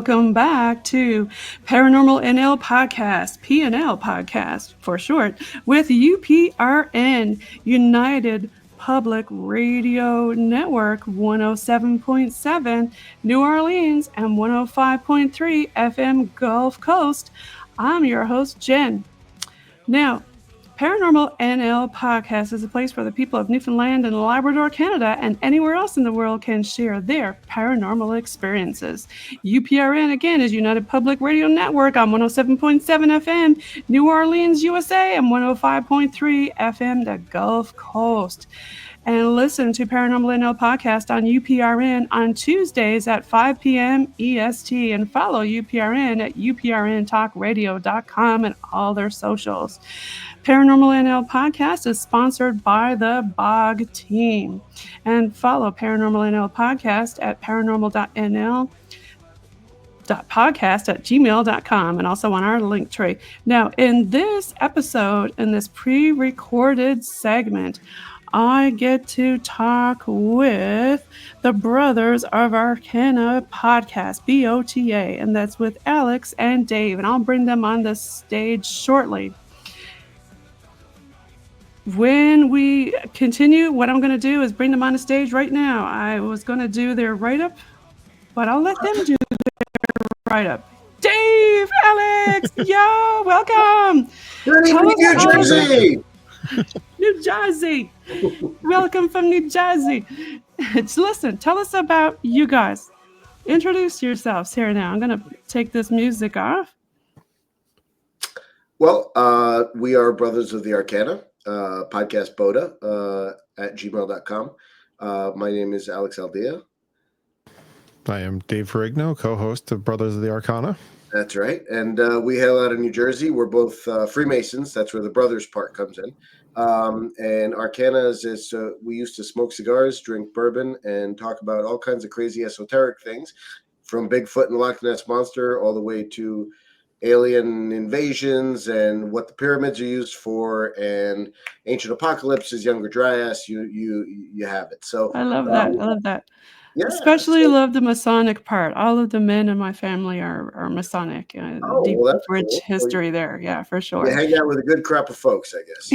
welcome back to Paranormal NL Podcast, PNL Podcast for short, with UPRN, United Public Radio Network, 107.7 New Orleans and 105.3 FM Gulf Coast. I'm your host, Jen. Now, Paranormal NL Podcast is a place where the people of Newfoundland and Labrador, Canada, and anywhere else in the world can share their paranormal experiences. UPRN, again, is United Public Radio Network on 107.7 FM, New Orleans, USA, and 105.3 FM, the Gulf Coast. And listen to Paranormal NL Podcast on UPRN on Tuesdays at 5 p.m. EST, and follow UPRN at uprntalkradio.com and all their socials. Paranormal NL Podcast is sponsored by the BOG team. And follow Paranormal NL Podcast at paranormal.nl.podcast@gmail.com and also on our link tree. Now, in this episode, in this pre-recorded segment, I get to talk with the Brothers of Arcana podcast, BOTA, and that's with Alex and Dave, and I'll bring them on the stage shortly. When we continue, what I'm going to do is bring them on the stage right now. I was going to do their write-up, but I'll let them do their write-up. Dave, Alex, yo, welcome. New Jersey. New Jersey. Welcome from New Jersey. Listen, tell us about you guys. Introduce yourselves here now. I'm going to take this music off. Well, we are Brothers of the Arcana, podcast BOTA at gmail.com. My name is Alex Alda. I am Dave Ferrigno, co-host of Brothers of the Arcana. That's right. And we hail out of New Jersey. We're both Freemasons. That's where the brothers part comes in. And Arcana is we used to smoke cigars, drink bourbon, and talk about all kinds of crazy esoteric things, from Bigfoot and Loch Ness Monster all the way to alien invasions and what the pyramids are used for, and ancient apocalypses, Younger Dryas. You have it. So I love that. I love that. Yeah, especially love the Masonic part. All of the men in my family are Masonic. Deep, rich history there. Yeah, for sure. You hang out with a good crop of folks, I guess.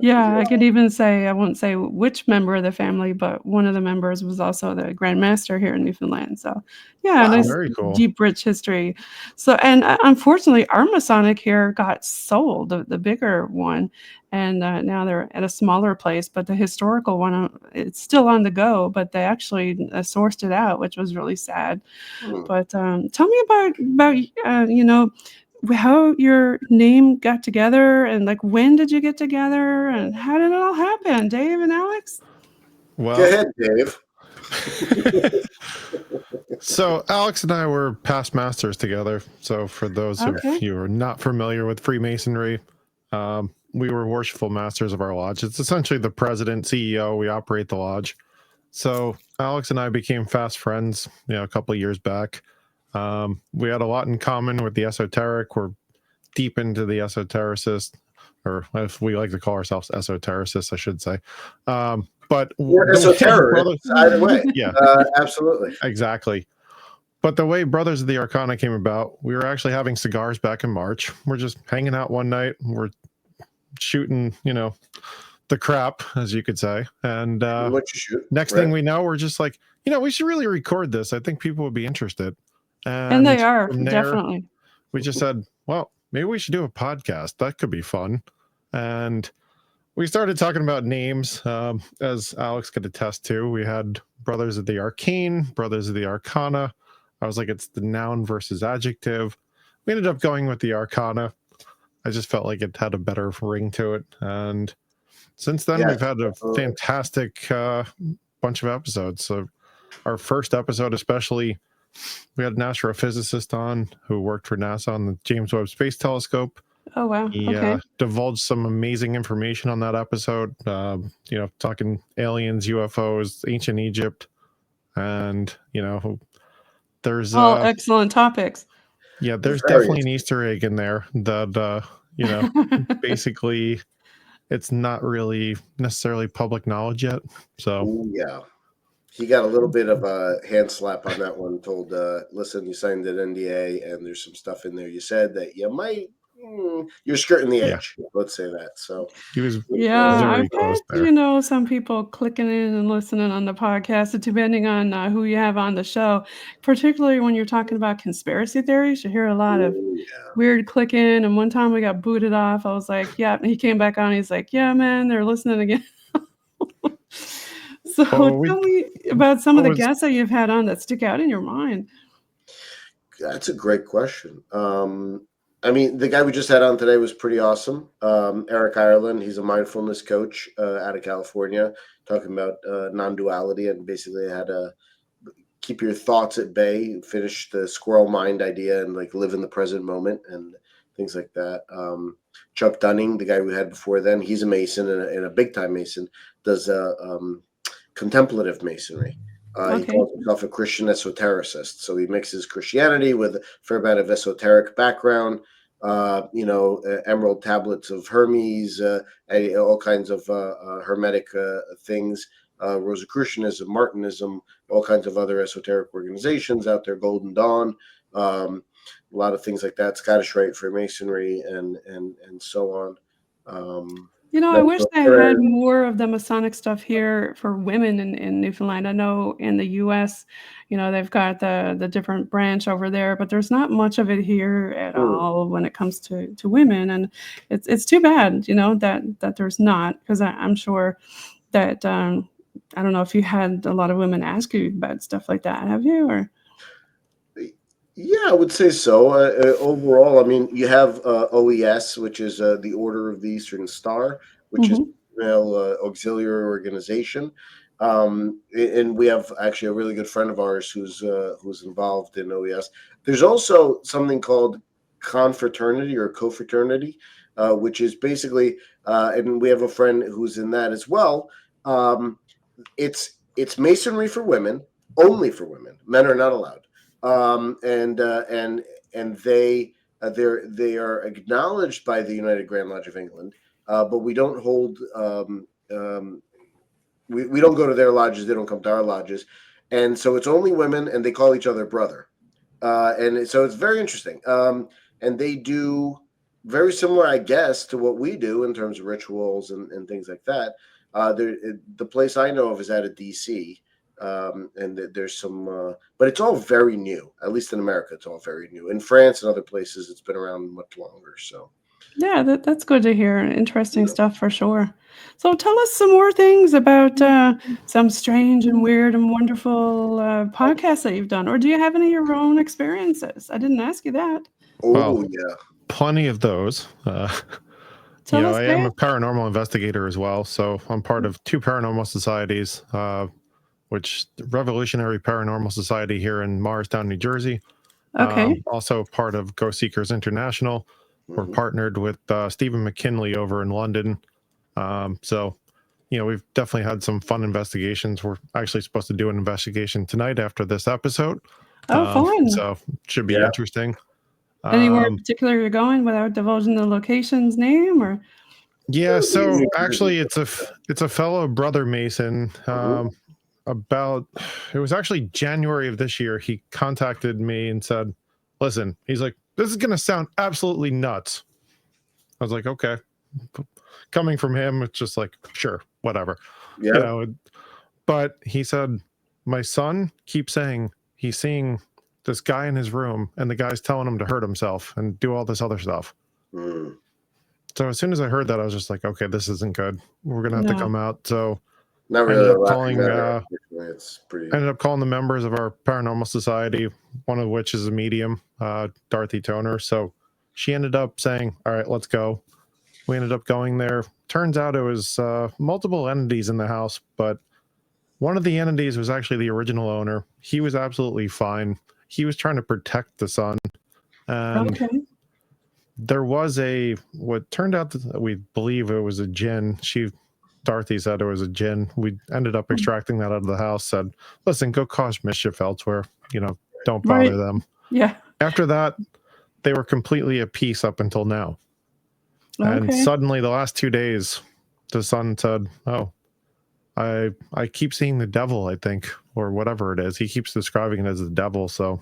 Yeah, I could even say, I won't say which member of the family, but one of the members was also the Grand Master here in Newfoundland. So, yeah, wow, nice, very cool. Deep, rich history. So, and unfortunately, our Masonic here got sold, the bigger one. And now they're at a smaller place, but the historical one, it's still on the go, but they actually sourced it out, which was really sad. But tell me about how your name got together, and like when did you get together, and how did it all happen, Dave and Alex? Well, go ahead, Dave. So Alex and I were past masters together. So for those of you who are not familiar with Freemasonry, we were worshipful masters of our lodge. It's essentially the president, CEO. We operate the lodge. So Alex and I became fast friends, a couple of years back. We had a lot in common with the esoteric. We're deep into the esotericist, or if we like to call ourselves esotericists, I should say. But we're esoteric either way. Yeah, absolutely. Exactly. But the way Brothers of the Arcana came about, we were actually having cigars back in March. We're just hanging out one night. We're shooting, the crap, as you could say. And next thing we know, we're just like, we should really record this. I think people would be interested. And they are, definitely. We just said, well, maybe we should do a podcast. That could be fun. And we started talking about names, as Alex could attest to. We had Brothers of the Arcane, Brothers of the Arcana. I was like, it's the noun versus adjective. We ended up going with the Arcana. I just felt like it had a better ring to it. And since then, we've had a fantastic bunch of episodes. So our first episode, especially, we had an astrophysicist on who worked for NASA on the James Webb Space Telescope. Oh, wow. He divulged some amazing information on that episode, talking aliens, UFOs, ancient Egypt, and, there's all excellent topics. Yeah, there's definitely an Easter egg in there that, basically it's not really necessarily public knowledge yet. So, he got a little bit of a hand slap on that one. Told, listen, you signed an NDA, and there's some stuff in there you said that you might, you're skirting the Yeah. edge. Let's say that. So He was Yeah, very I've close had, there. some people clicking in and listening on the podcast, depending on who you have on the show. Particularly when you're talking about conspiracy theories, you hear a lot of yeah. weird clicking. And one time we got booted off. I was like, yeah. And he came back on. He's like, yeah, man, they're listening again. So Well, tell me about some of what the was guests that you've had on that stick out in your mind. That's a great question. I mean, the guy we just had on today was pretty awesome. Eric Ireland, he's a mindfulness coach out of California, talking about non-duality and basically how to keep your thoughts at bay, finish the squirrel mind idea, and like live in the present moment and things like that. Chuck Dunning, the guy we had before then, he's a Mason and a big-time Mason, does contemplative Masonry. He Okay. calls himself a Christian esotericist. So he mixes Christianity with a fair amount of esoteric background, emerald tablets of Hermes, all kinds of hermetic things, Rosicrucianism, Martinism, all kinds of other esoteric organizations out there, Golden Dawn, a lot of things like that, Scottish Rite Freemasonry, and so on. I wish they had more of the Masonic stuff here for women in Newfoundland. I know in the US, they've got the different branch over there, but there's not much of it here at all when it comes to women. And it's too bad, that there's not, because I'm sure that I don't know if you had a lot of women ask you about stuff like that. Have you? Or Yeah, I would say so. Overall, I mean, you have OES, which is the Order of the Eastern Star, which is female auxiliary organization, and we have actually a really good friend of ours who's involved in OES. There's also something called confraternity or cofraternity, which is basically, and we have a friend who's in that as well. It's masonry for women, only for women. Men are not allowed. And they are acknowledged by the United Grand Lodge of England, but we don't hold we don't go to their lodges. They don't come to our lodges, and so it's only women, and they call each other brother, and so it's very interesting. And they do very similar, I guess, to what we do in terms of rituals and things like that. The place I know of is out of DC. And there's some, but it's all very new. At least in America, it's all very new. In France and other places, it's been around much longer. So, yeah, that's good to hear. Interesting stuff for sure. So tell us some more things about some strange and weird and wonderful podcasts that you've done, or do you have any of your own experiences? I didn't ask you that. Well, yeah, plenty of those. Tell us, I am Dave. a paranormal investigator as well, so I'm part of two paranormal societies, which Revolutionary Paranormal Society here in Morristown, New Jersey. Okay. Also part of Ghost Seekers International. We're partnered with Stephen McKinley over in London. So, we've definitely had some fun investigations. We're actually supposed to do an investigation tonight after this episode. Oh, fun. So should be interesting. Anywhere in particular you're going without divulging the location's name, or? Yeah, so actually it's a fellow brother Mason. It was actually January of this year, he contacted me and said, listen, he's like, this is going to sound absolutely nuts. I was like, okay. Coming from him, it's just like, sure, whatever. yeah. But he said, my son keeps saying he's seeing this guy in his room and the guy's telling him to hurt himself and do all this other stuff. So as soon as I heard that, I was just like, okay, this isn't good. We're going to have to come out. So Not I really ended up calling, it's pretty. ended up calling the members of our paranormal society, one of which is a medium, Dorothy Toner. So she ended up saying, all right, let's go. We ended up going there. Turns out it was multiple entities in the house, but one of the entities was actually the original owner. He was absolutely fine. He was trying to protect the son. And there was what turned out that we believe it was a jinn. Dorothy said it was a jinn. We ended up extracting that out of the house, said, listen, go cause mischief elsewhere. Don't bother them. Yeah. After that, they were completely at peace up until now. And suddenly the last 2 days, the son said, oh, I keep seeing the devil, I think, or whatever it is. He keeps describing it as the devil, so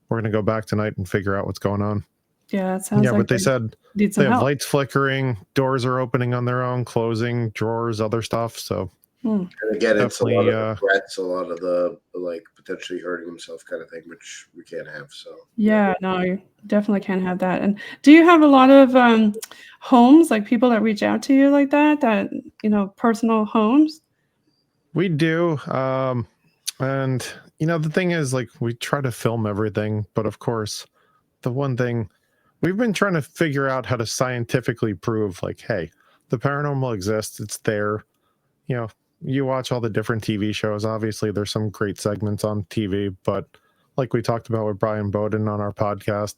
we're gonna go back tonight and figure out what's going on. Yeah, it sounds Yeah, like but they said need they some have help. lights flickering, doors are opening on their own, closing, drawers, other stuff. So And again, it's a lot definitely, of the threats, a lot of the like potentially hurting himself kind of thing, which we can't have. So Yeah, no, you definitely can't have that. And do you have a lot of homes, like people that reach out to you like that, personal homes? we do. And the thing is, like, we try to film everything, but of course, the one thing we've been trying to figure out how to scientifically prove, like, hey, the paranormal exists, it's there. You know, you watch all the different TV shows. Obviously, there's some great segments on TV, but like we talked about with Brian Bowden on our podcast,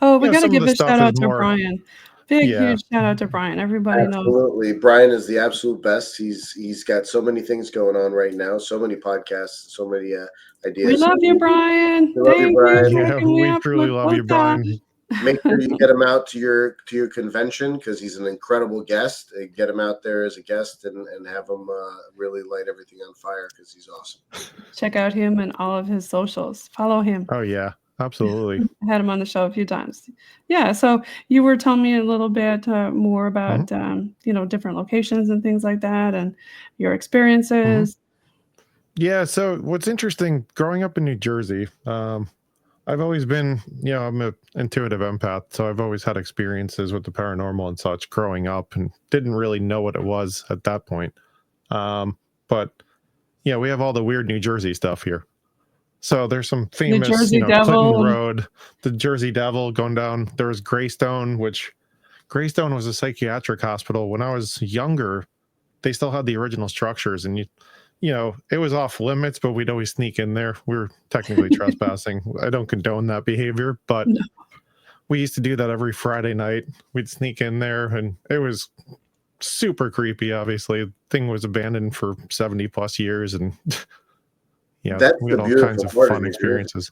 Oh, we got to some of give the a shout stuff is out to more, Brian. Big, yeah, huge shout out to Brian. Everybody knows. absolutely, Brian is the absolute best. He's got so many things going on right now, so many podcasts, so many We ideas. love you, Brian. We love you, Thank you Brian. for yeah, hooking me we up truly with love you, Bota. Brian. Make sure you get him out to your convention because he's an incredible guest. Get him out there as a guest and have him really light everything on fire because he's awesome. Check out him and all of his socials. Follow him. Oh yeah, absolutely. I had him on the show a few times. Yeah, so you were telling me a little bit more Mhm, about different locations and things like that, and your mhm. experiences. Yeah, so what's interesting, growing up in New Jersey, I've always been, I'm an intuitive empath, so I've always had experiences with the paranormal and such growing up and didn't really know what it was at that point. But yeah, we have all the weird New Jersey stuff here. So there's some The famous, Jersey Clinton Devil. Road, the Jersey Devil going down. There was Greystone, which Greystone was a psychiatric hospital. When I was younger, they still had the original structures, and it was off limits, but we'd always sneak in there. We were technically trespassing. I don't condone that behavior, but No, we used to do that every Friday night. We'd sneak in there, and it was super creepy. Obviously, the thing was abandoned for 70 plus years, and That's we the had all kinds beautiful of part of fun New Jersey. experiences.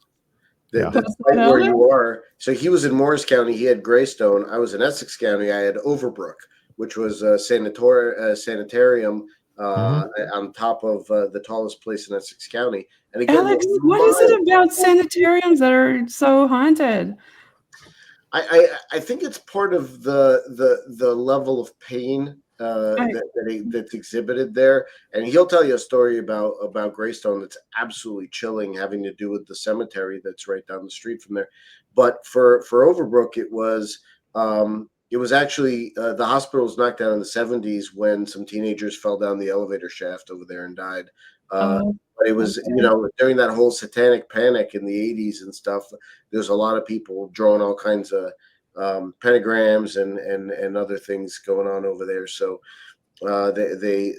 Yeah. Despite where you are, so he was in Morris County. He had Greystone. I was in Essex County. I had Overbrook, which was a sanitarium Hmm. on top of the tallest place in Essex County. And again, Alex, what is it about sanitariums that are so haunted? I think it's part of the level of pain Right. that's exhibited there, and he'll tell you a story about Greystone that's absolutely chilling, having to do with the cemetery that's right down the street from there. But for Overbrook, it was actually the hospital was knocked down in the 70s when some teenagers fell down the elevator shaft over there and died. Oh, But it was, okay. during that whole satanic panic in the 80s and stuff, there's a lot of people drawing all kinds of pentagrams and other things going on over there. So they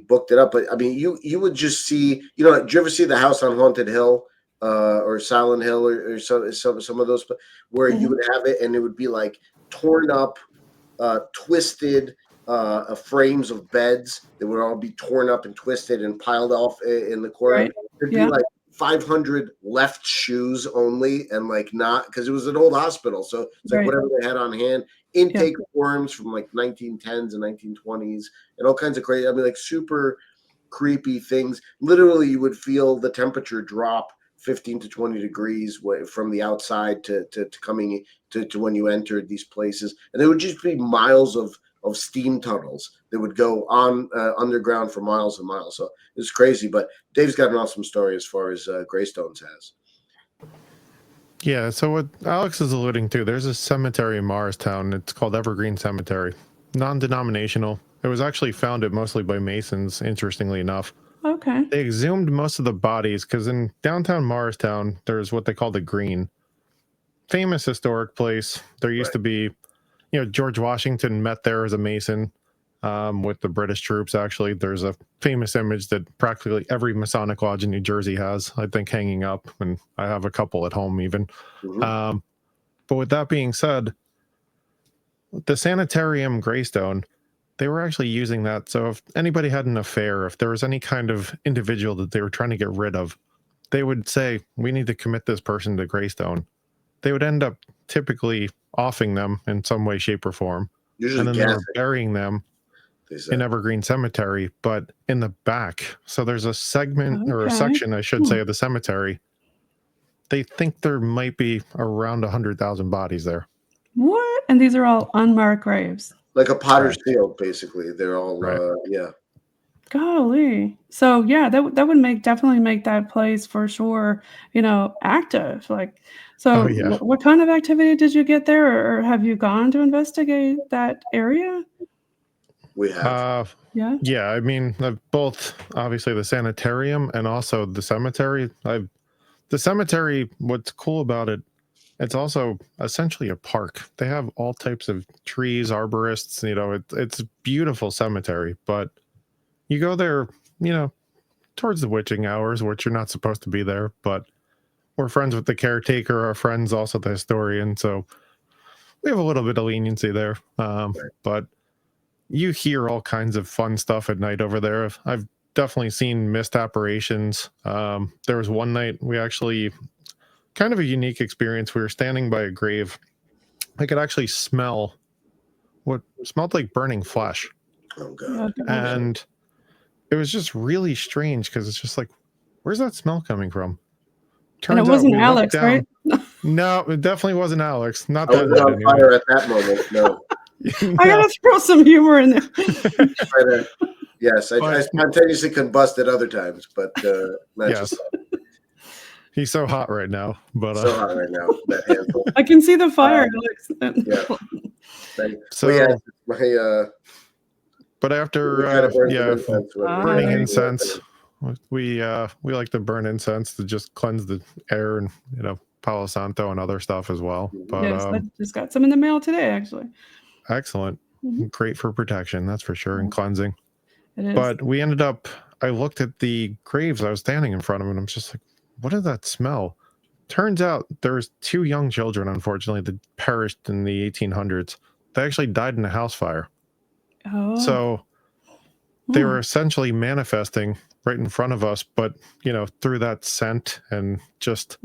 booked it up. But I mean, you would just see, did you ever see the House on Haunted Hill or Silent Hill or some of those where you Mhm. would have it and it would be like torn up, twisted frames of beds that would all be torn up and twisted and piled off in the corner. Right. There'd be Yeah. like 500 left shoes only, and like not because it was an old hospital, so it's like Right. whatever they had on hand. Yeah. Intake forms from like 1910s and 1920s, and all kinds of crazy. I mean, like super creepy things. Literally, you would feel the temperature drop 15 to 20 degrees from the outside to coming to when you entered these places, and there would just be miles of steam tunnels that would go on underground for miles and miles. So it's crazy. But Dave's got an awesome story as far as Greystones has. Yeah, so what Alex is alluding to, there's a cemetery in Morristown. It's called Evergreen Cemetery. Non-denominational. It was actually founded mostly by Masons, interestingly enough. Okay. They exhumed most of the bodies because in downtown Morristown, there's what they call the Green. Famous historic place. There used to be, George Washington met there as a Mason with the British troops, actually. There's a famous image that practically every Masonic lodge in New Jersey has, I think, hanging up, and I have a couple at home even. Mm-hmm. But with that being said, the Sanitarium Greystone, they were actually using that. So if anybody had an affair, if there was any kind of individual that they were trying to get rid of, they would say, we need to commit this person to Greystone. They would end up typically offing them in some way, shape, or form. Usually And then they were gassing. burying them. they said. in Evergreen Cemetery, but in the back. So there's a segment or a Okay. section, I should say, of the cemetery. They think there might be around 100,000 bodies there. What? And these are all unmarked graves. Like a potter's field, basically. They're all, yeah. Golly. So yeah, that would definitely make that place for sure, active. Like, so Oh, yeah. what kind of activity did you get there, or have you gone to investigate that area? We have. Yeah. Yeah, I mean, both obviously the sanitarium and also the cemetery. The cemetery, what's cool about it, it's also essentially a park. They have all types of trees, arborists, it's a beautiful cemetery, but you go there, towards the witching hours, which you're not supposed to be there, but we're friends with the caretaker, our friends also the historian, so we have a little bit of leniency there. But you hear all kinds of fun stuff at night over there. I've definitely seen mist apparitions. There was one night we actually, kind of a unique experience. We were standing by a grave. I could actually smell what smelled like burning flesh. Oh, God. And it was just really strange because it's just like, where's that smell coming from? And it wasn't Alex, right? No, it definitely wasn't Alex. Not I that was on night, fire at that moment. No. I gotta throw some humor in there. Yes, I spontaneously combust at other times, but not yes. just that. He's so hot right now, but So hot right now. That handful. I can see the fire, Alex. Yeah. So, my but after burning incense, we like to burn incense to just cleanse the air and Palo Santo and other stuff as well. But yes, I just got some in the mail today, actually. Excellent. Great for protection, that's for sure, and cleansing. It is. But we ended up, I looked at the graves I was standing in front of, and I'm just like, what did that smell? Turns out there was 2 young children, unfortunately, that perished in the 1800s. They actually died in a house fire. Oh. So they were essentially manifesting right in front of us, but through that scent and just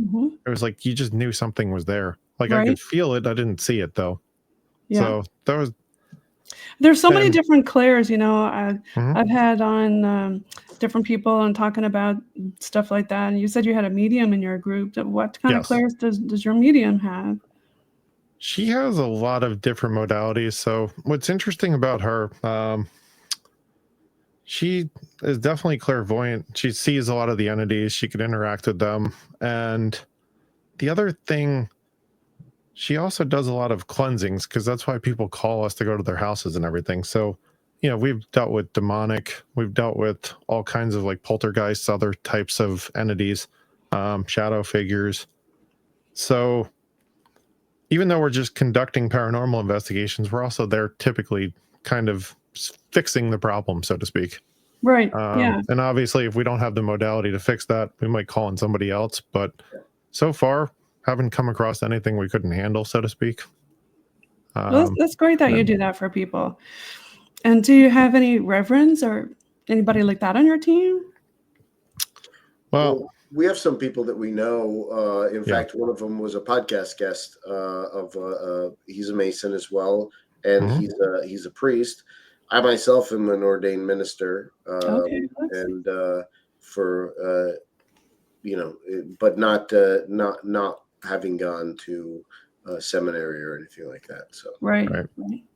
it was like you just knew something was there. Like I could feel it. I didn't see it though. Yeah. So that was. There's so many different clairs, I've had on different people and talking about stuff like that. And you said you had a medium in your group. What kind of clairs does your medium have? She has a lot of different modalities. So what's interesting about her, she is definitely clairvoyant. She sees a lot of the entities. She can interact with them. And the other thing, she also does a lot of cleansings, because that's why people call us to go to their houses and everything. So, we've dealt with demonic, we've dealt with all kinds of like poltergeists, other types of entities, shadow figures. So even though we're just conducting paranormal investigations, we're also there typically kind of fixing the problem, so to speak. Right. Yeah. And obviously, if we don't have the modality to fix that, we might call in somebody else. But so far, haven't come across anything we couldn't handle, so to speak. Well, that's great that you do that for people. And do you have any reverends or anybody like that on your team? Well, we have some people that we know. In fact, one of them was a podcast guest he's a Mason as well, and he's a priest. I myself am an ordained minister, and but not having gone to a seminary or anything like that. So right.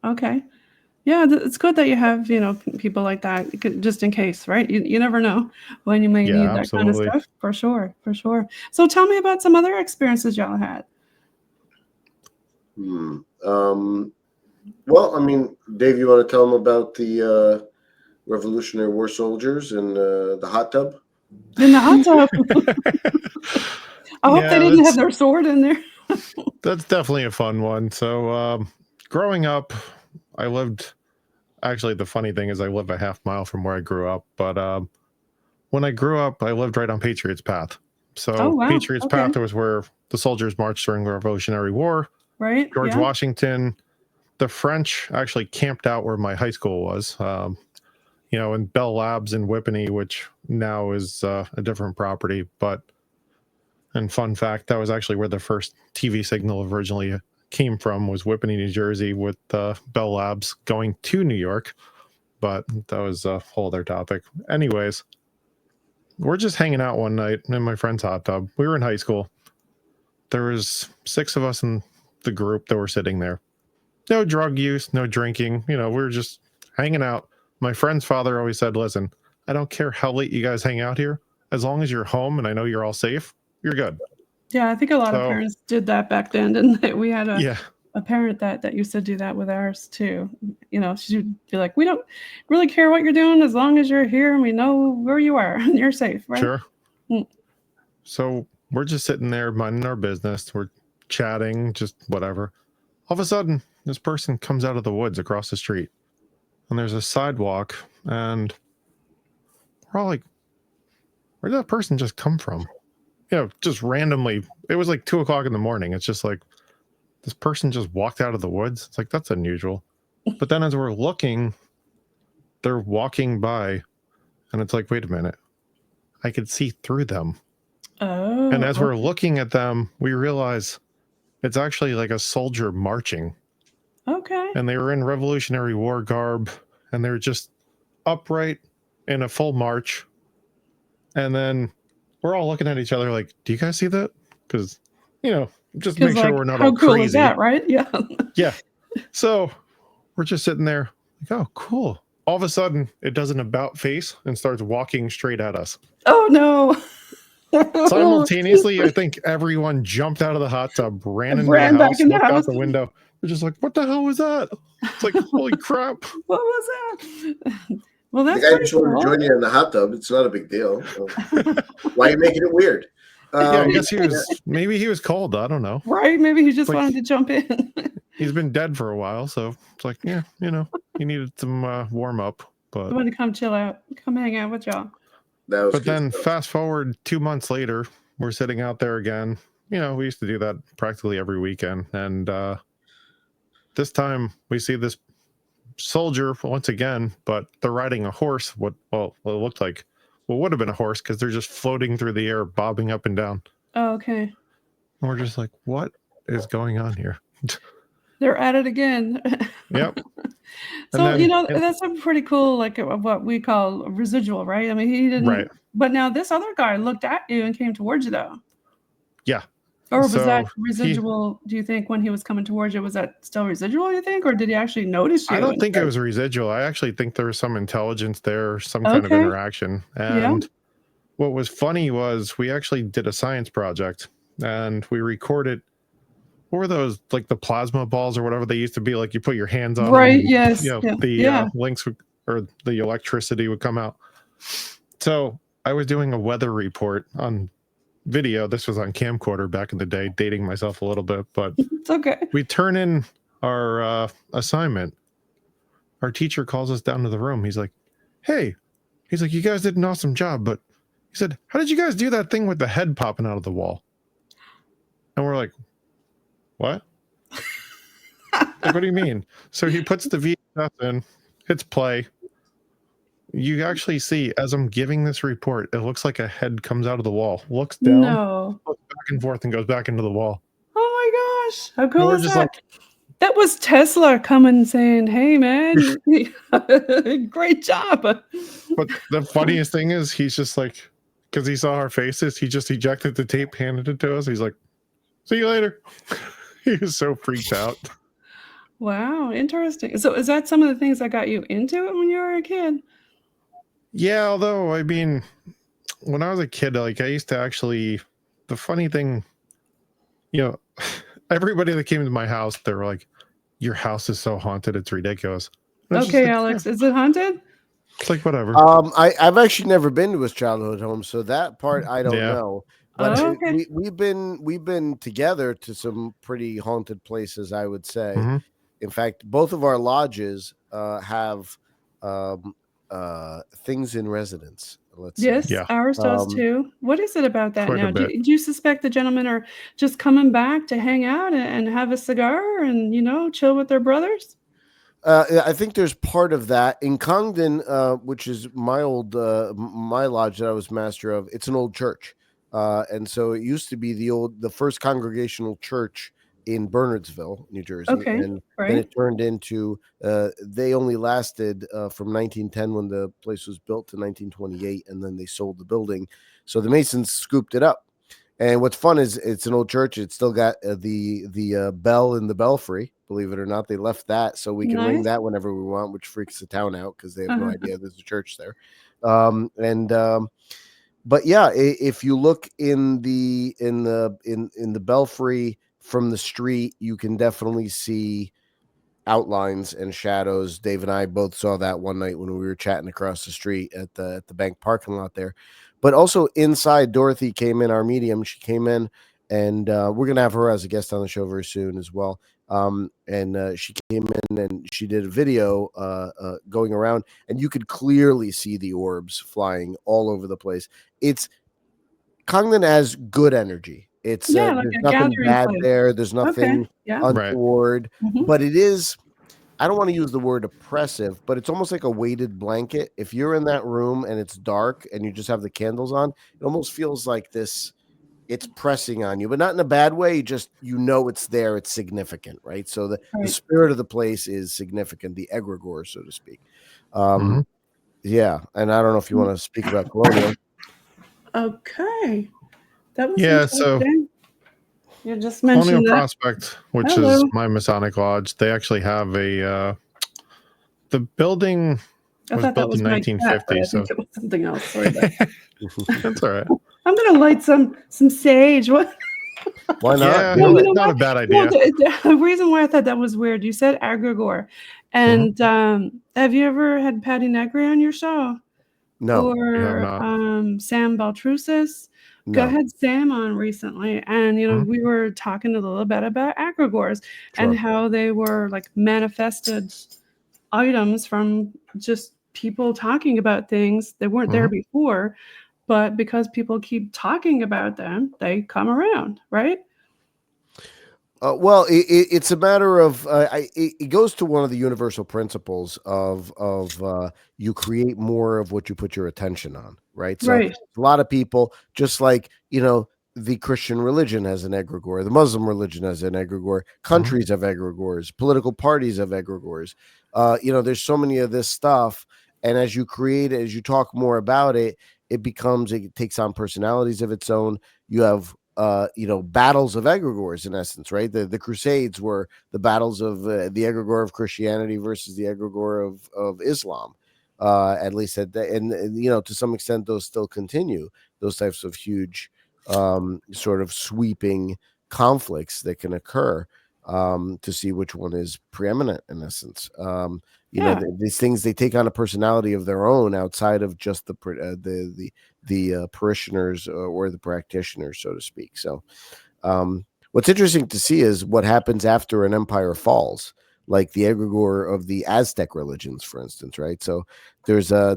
Okay. Yeah, it's good that you have people like that, just in case, right? You never know when you may need that kind of stuff. For sure. So tell me about some other experiences y'all had. Well, I mean, Dave, you want to tell them about the Revolutionary War soldiers and the hot tub? In the hot tub. I hope they didn't have their sword in there. That's definitely a fun one. So growing up, I lived, actually the funny thing is I live a half mile from where I grew up, but when I grew up, I lived right on Patriots Path. So Patriots Path was where the soldiers marched during the Revolutionary War. Right. George Washington. The French actually camped out where my high school was, in Bell Labs in Whippany, which now is a different property. And fun fact, that was actually where the first TV signal originally came from, was Whippany, New Jersey, with Bell Labs going to New York. but that was a whole other topic. Anyways, we're just hanging out one night in my friend's hot tub. We were in high school. There was 6 of us in the group that were sitting there. No drug use, no drinking. We were just hanging out. My friend's father always said, listen, I don't care how late you guys hang out here. As long as you're home and I know you're all safe, you're good. Yeah, I think a lot of parents did that back then, didn't they? We had a parent that used to do that with ours too. She'd be like, we don't really care what you're doing as long as you're here and we know where you are and you're safe, right? Sure. So we're just sitting there minding our business. We're chatting, just whatever. All of a sudden, this person comes out of the woods across the street. And there's a sidewalk. And we're all like, where did that person just come from? Just randomly. It was like 2:00 in the morning. It's just like, this person just walked out of the woods. It's like, that's unusual. But then as we're looking, they're walking by. And it's like, wait a minute. I could see through them. Oh. And as we're looking at them, we realize it's actually like a soldier marching. Okay. And they were in Revolutionary War garb. And they were just upright in a full march. And then we're all looking at each other like, do you guys see that? Because, just make sure we're not all crazy. How cool is that, right? Yeah. Yeah. So we're just sitting there like, oh, cool. All of a sudden, it does an about face and starts walking straight at us. Oh, no. Simultaneously, I think everyone jumped out of the hot tub, ran into the house, looked out the window. We're just like, what the hell was that? It's like, holy crap. What was that? Well, that's the guy just wanted to join you in the hot tub. It's not a big deal. So why are you making it weird? I guess maybe he was cold. I don't know. Right? Maybe he just wanted to jump in. He's been dead for a while, so it's like, yeah, he needed some warm up. But I want to come chill out, come hang out with y'all. But then fast forward 2 months later, we're sitting out there again. We used to do that practically every weekend. And this time we see this soldier once again, but they're riding a horse. It looked like would have been a horse because they're just floating through the air, bobbing up and down. Oh, okay. And we're just like, what is going on here? They're at it again. Yep. So, that's a pretty cool, like what we call residual, right? I mean, he didn't. Right. But now this other guy looked at you and came towards you, though. Yeah. Or was that residual, do you think, when he was coming towards you? Was that still residual, you think? Or did he actually notice you? I don't think it was residual. I actually think there was some intelligence there, some kind of interaction. And what was funny was we actually did a science project and we recorded, what were those, like the plasma balls or whatever they used to be, like you put your hands on right, them, yes. The links or the electricity would come out. So I was doing a weather report on video. This was on camcorder back in the day, dating myself a little bit, but it's okay. We turn in our assignment. Our teacher calls us down to the room. He's like, hey, you guys did an awesome job, but he said, how did you guys do that thing with the head popping out of the wall? And we're like, what? Like, what do you mean? So he puts the VHS in, hits play. You actually see, as I'm giving this report, it looks like a head comes out of the wall, looks down, looks back and forth, and goes back into the wall. Oh my gosh. How cool is that? That was Tesla coming saying, hey, man, great job. But the funniest thing is, he's just like, because he saw our faces, he just ejected the tape, handed it to us. He's like, see you later. He was so freaked out. Wow, interesting. So is that some of the things that got you into it when you were a kid? Yeah, although, I mean, when I was a kid, like, I used to actually, the funny thing, everybody that came to my house, they were like, your house is so haunted, it's ridiculous. Okay, like, Alex, is it haunted? It's like, whatever. I've actually never been to his childhood home, so that part I don't know. But we've been together to some pretty haunted places, I would say. Mm-hmm. In fact, both of our lodges have things in residence. Yes, ours does too. What is it about that now? Do you suspect the gentlemen are just coming back to hang out and have a cigar and, chill with their brothers? I think there's part of that. In Congdon, which is my lodge that I was master of, it's an old church. And so it used to be the first congregational church in Bernardsville, New Jersey, Okay, and right. then it turned into. They only lasted from 1910 when the place was built to 1928, and then they sold the building. So the Masons scooped it up. And what's fun is it's an old church. It's still got the bell in the belfry. Believe it or not, they left that so we can ring Nice. that whenever we want, which freaks the town out because they have no idea there's a church there. But yeah, if you look in the belfry from the street, you can definitely see outlines and shadows. Dave and I both saw that one night when we were chatting across the street at the bank parking lot there. But also inside, Dorothy came in, our medium. She came in, and we're gonna have her as a guest on the show very soon as well. She came in and she did a video going around, and you could clearly see the orbs flying all over the place. It's cognate as good energy. It's Yeah, like there's a nothing gathering bad place. there. There's Okay, nothing yeah. Right. untoward, Mhm. but it is. I don't want to use the word oppressive, but it's almost like a weighted blanket. If you're in that room and it's dark and you just have the candles on, it almost feels like this. It's pressing on you, but not in a bad way. Just it's there. It's significant, right? So the Right. spirit of the place is significant, the egregore, so to speak. Mhm. Yeah, and I don't know if you want to speak about Colonial. Okay. That was Yeah, so interesting. You just Colonial mentioned that. Prospect, which Hello. is my Masonic lodge, they actually have a the building I was thought that built was in my cat, but 1950. I So think it was something else. Sorry about that. that's all right. I'm gonna light some sage. What? Why not? Yeah, Do it. not a bad No, idea. the reason why I thought that was weird, you said egregore. And have you ever had Patty Negri on your show? No, We have Or not. Sam Baltrusis? I no. had Sam on recently, and Mhm. we were talking a little bit about egregores and Sure. how they were like manifested items from just people talking about things that weren't there before, but because people keep talking about them, they come around, right? Well, it's a matter of it goes to one of the universal principles of you create more of what you put your attention on, right? So Right. a lot of people, just like the Christian religion has an egregore, the Muslim religion has an egregore, countries have egregores, political parties have egregores. There's so many of this stuff, and as you talk more about it, it takes on personalities of its own. You have battles of egregores in essence, right? The Crusades were the battles of the egregore of Christianity versus the egregore of Islam. At least and to some extent, those still continue. Those types of huge, sort of sweeping conflicts that can occur to see which one is preeminent in essence. Yeah. These things, they take on a personality of their own outside of just the parishioners or the practitioners, so to speak. So what's interesting to see is what happens after an empire falls, like the egregore of the Aztec religions, for instance, right? So there's a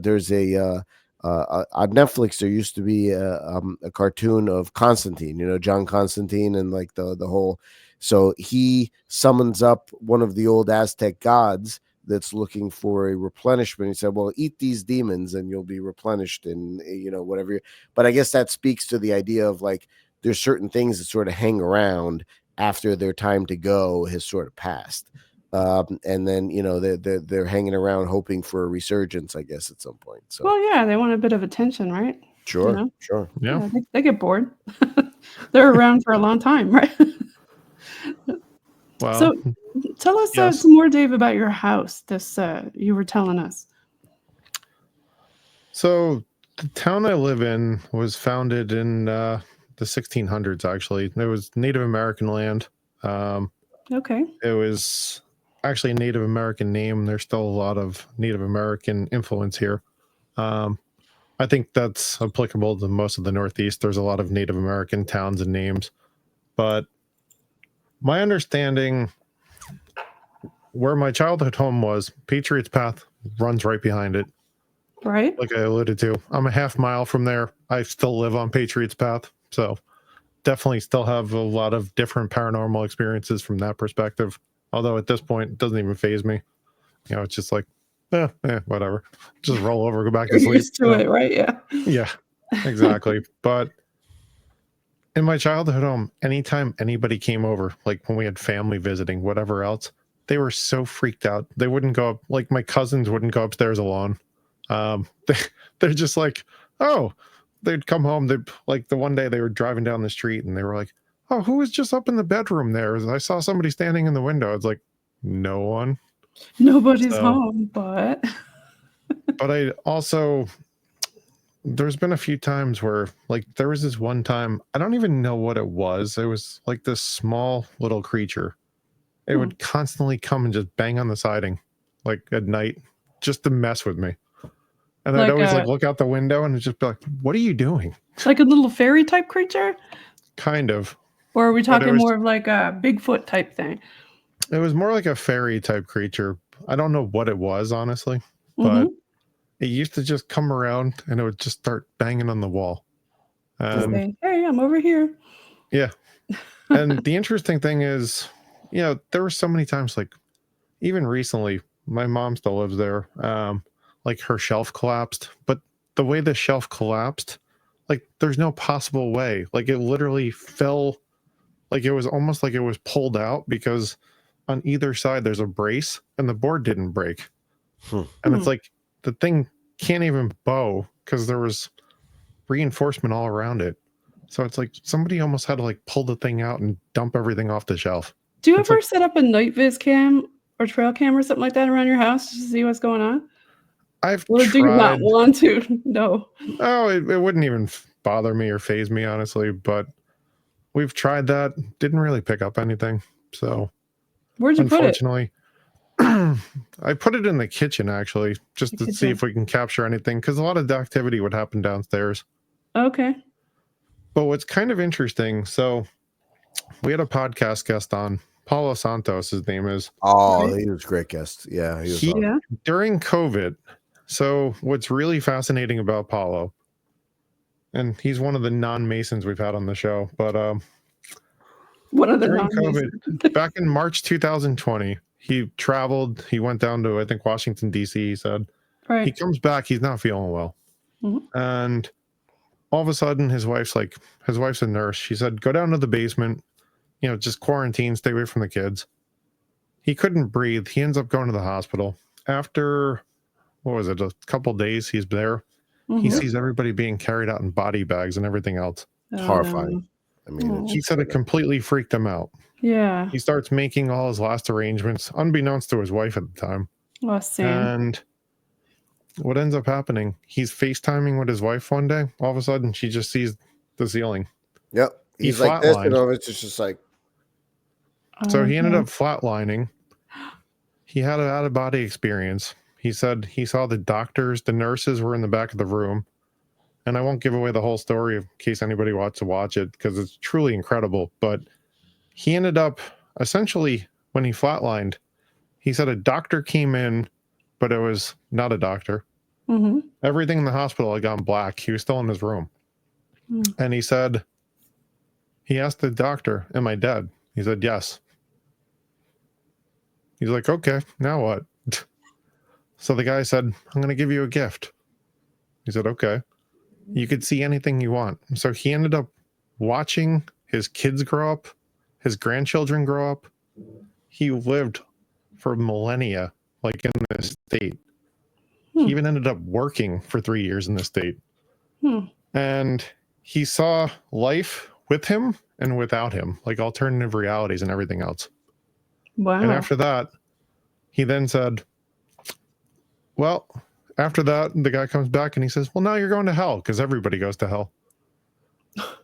on Netflix there used to be a cartoon of Constantine, John Constantine, and like the whole. So he summons up one of the old Aztec gods that's looking for a replenishment. He said, well, eat these demons and you'll be replenished, and whatever. But I guess that speaks to the idea of like there's certain things that sort of hang around after their time to go has sort of passed. And then they're hanging around hoping for a resurgence, I guess, at some point. So Well, yeah, they want a bit of attention, right? sure. Yeah. They get bored. They're around for a long time, right? Well, So tell us yes. some more, Dave, about your house. This you were telling us. So the town I live in was founded in the 1600s. Actually, it was Native American land. Okay. It was actually a Native American name. There's still a lot of Native American influence here. I think that's applicable to most of the Northeast. There's a lot of Native American towns and names. But my understanding, where my childhood home was, Patriots Path runs right behind it. Right. Like I alluded to, I'm a half mile from there. I still live on Patriots Path. So definitely still have a lot of different paranormal experiences from that perspective. Although at this point, it doesn't even faze me. It's just like, whatever. Just roll over, go back to You're sleep. used to it, right? Yeah. Yeah, exactly. But in my childhood home, anytime anybody came over, like when we had family visiting, whatever else, they were so freaked out. They wouldn't go up, like my cousins wouldn't go upstairs alone. They, they're just like, oh, they'd come home. They like the one day they were driving down the street and they were like, oh, who was just up in the bedroom there? I saw somebody standing in the window. It's like, no one. Nobody's So, home, but I also, there's been a few times where like there was this one time, I don't even know what it was. It was like this small little creature. It would constantly come and just bang on the siding like at night just to mess with me. And I'd always like look out the window and just be like, what are you doing? Like a little fairy type creature? Kind of. Or are we talking more of like a Bigfoot type thing? It was more like a fairy type creature. I don't know what it was, honestly, but it used to just come around and it would just start banging on the wall. And say, hey, I'm over here. Yeah. And the interesting thing is, you know, there were so many times, like even recently, my mom still lives there. Like her shelf collapsed, but the way the shelf collapsed, like there's no possible way. Like it literally fell, like it was almost like it was pulled out because on either side there's a brace and the board didn't break. And it's like the thing can't even bow because there was reinforcement all around it. So it's like somebody almost had to like pull the thing out and dump everything off the shelf. Do you ever set up a night viz cam or trail cam or something like that around your house to see what's going on? I've or tried. Do you not want to? No. Oh, it wouldn't even bother me or faze me, honestly. But we've tried that. Didn't really pick up anything. So where'd you put it? Unfortunately, I put it in the kitchen, actually, just to see if we can capture anything, because a lot of the activity would happen downstairs. Okay. But what's kind of interesting, so we had a podcast guest on, Paulo Santos, his name is. Oh, he was a great guest. Yeah, he was awesome. During COVID. So what's really fascinating about Paulo, and he's one of the non-Masons we've had on the show, but one of the during COVID, back in March 2020, he traveled. He went down to, I think, Washington, D.C., he said. Right. He comes back. He's not feeling well. And all of a sudden, his wife's a nurse. She said, go down to the basement, you know, just quarantine, stay away from the kids. He couldn't breathe. He ends up going to the hospital. After, what was it, a couple days he's there, he sees everybody being carried out in body bags and everything else. Horrifying. I mean, he said it completely freaked him out. Yeah. He starts making all his last arrangements, unbeknownst to his wife at the time. Oh, Sam. And what ends up happening, he's FaceTiming with his wife one day. All of a sudden, she just sees the ceiling. Yep. He's like this, and it's just like. So he ended up flatlining. He had an out-of-body experience. He said he saw the doctors, the nurses were in the back of the room. And I won't give away the whole story in case anybody wants to watch it, because it's truly incredible. But he ended up, essentially, when he flatlined, he said a doctor came in, but it was not a doctor. Everything in the hospital had gone black. He was still in his room. And he said, he asked the doctor, am I dead? He said, yes. He's like, okay, now what? So the guy said, I'm going to give you a gift. He said, okay. You could see anything you want. So he ended up watching his kids grow up, his grandchildren grow up. He lived for millennia, like in this state. He even ended up working for 3 years in this state. And he saw life with him and without him, like alternative realities and everything else. Wow. And after that, he then said, well, after that, the guy comes back and he says, well, now you're going to hell, because everybody goes to hell.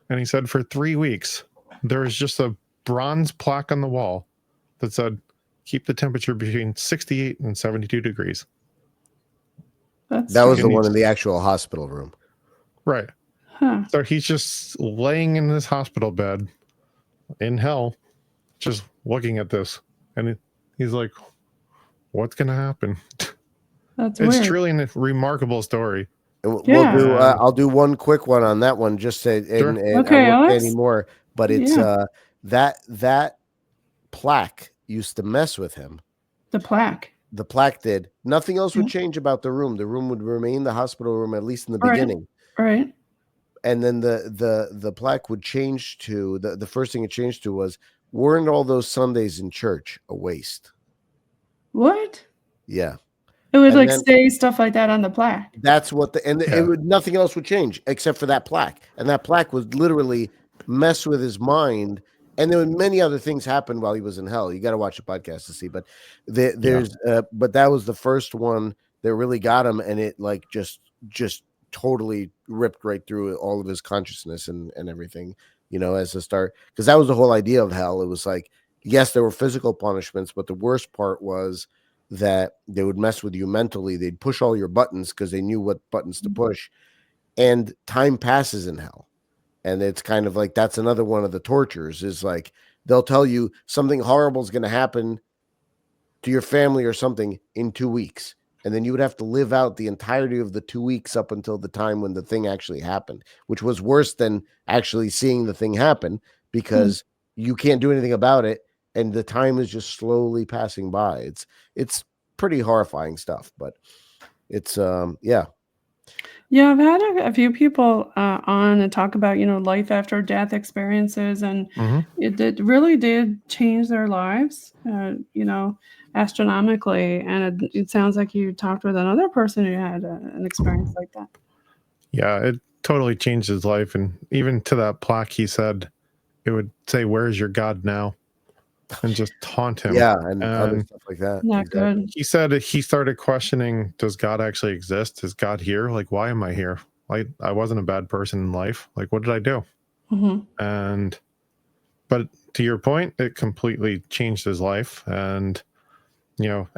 And he said for 3 weeks, there was just a bronze plaque on the wall that said, keep the temperature between 68 and 72 degrees. That was the one in the actual hospital room. Right. So he's just laying in this hospital bed in hell, just looking at this. And he's like, what's going to happen? That's it's weird. truly a remarkable story. We'll do. I'll do one quick one on that one, just say, and okay, I won't say Alex? anymore. But it's that plaque used to mess with him. The plaque. The plaque did. Nothing else would change about the room. The room would remain the hospital room, at least in the beginning. Right. And then the plaque would change to the first thing it changed to was, weren't all those Sundays in church a waste? What? Yeah. It would And like then say stuff like that on the plaque. that's what it Yeah. would, nothing else would change except for that plaque. And that plaque would literally mess with his mind. And there were many other things happened while he was in hell. You got to watch the podcast to see, but but that was the first one that really got him. And it like just totally ripped right through all of his consciousness and everything, as a start. Cause that was the whole idea of hell. It was like, yes, there were physical punishments, but the worst part was that they would mess with you mentally. They'd push all your buttons because they knew what buttons to push. And time passes in hell. And it's kind of like, that's another one of the tortures, is like, they'll tell you something horrible is going to happen to your family or something in 2 weeks. And then you would have to live out the entirety of the 2 weeks up until the time when the thing actually happened, which was worse than actually seeing the thing happen, because you can't do anything about it. And the time is just slowly passing by. It's pretty horrifying stuff, but it's yeah. Yeah, I've had a few people on and talk about, life after death experiences, and it really did change their lives, astronomically. And it sounds like you talked with another person who had an experience like that. Yeah, it totally changed his life. And even to that plaque, he said it would say, "Where's your God now?" and just taunt him. Yeah, and other stuff like that. Not good. He said he started questioning, does God actually exist? Is God here? Like, why am I here? Like, I wasn't a bad person in life. Like, what did I do? But to your point, it completely changed his life. And,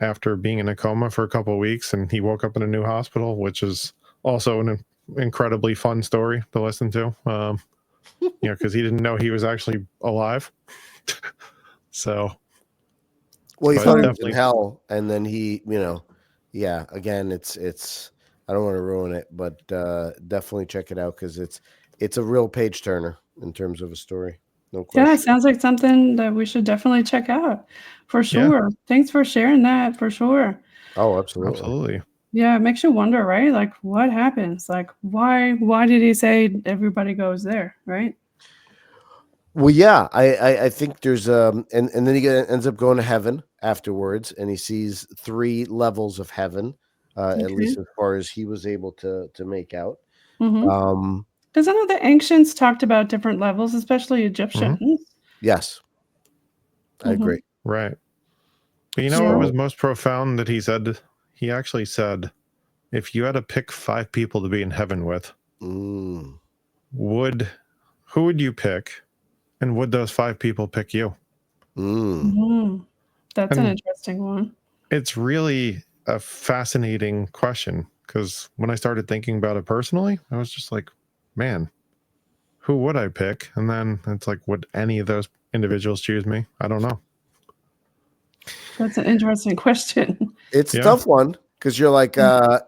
after being in a coma for a couple of weeks, and he woke up in a new hospital, which is also an incredibly fun story to listen to. Because he didn't know he was actually alive. So, well, he but thought he was in definitely hell, and then he, yeah. Again, it's. I don't want to ruin it, but definitely check it out, because it's a real page turner in terms of a story. No question. Yeah, it sounds like something that we should definitely check out, for sure. Thanks for sharing that, for sure. Oh, absolutely. Yeah, it makes you wonder, right? Like, what happens? Like, why did he say everybody goes there, right? Well, yeah, I think there's and then he ends up going to heaven afterwards, and he sees 3 levels of heaven, at least as far as he was able to make out. Because I know the ancients talked about different levels, especially Egyptians. Yes, I agree. Right. But what was most profound that he said? He actually said, if you had to pick 5 people to be in heaven with, who would you pick? And would those 5 people pick you? That's an interesting one. It's really a fascinating question, because when I started thinking about it personally, I was just like, man, who would I pick? And then it's like, would any of those individuals choose me? I don't know. That's an interesting question. It's a tough one, because you're like, I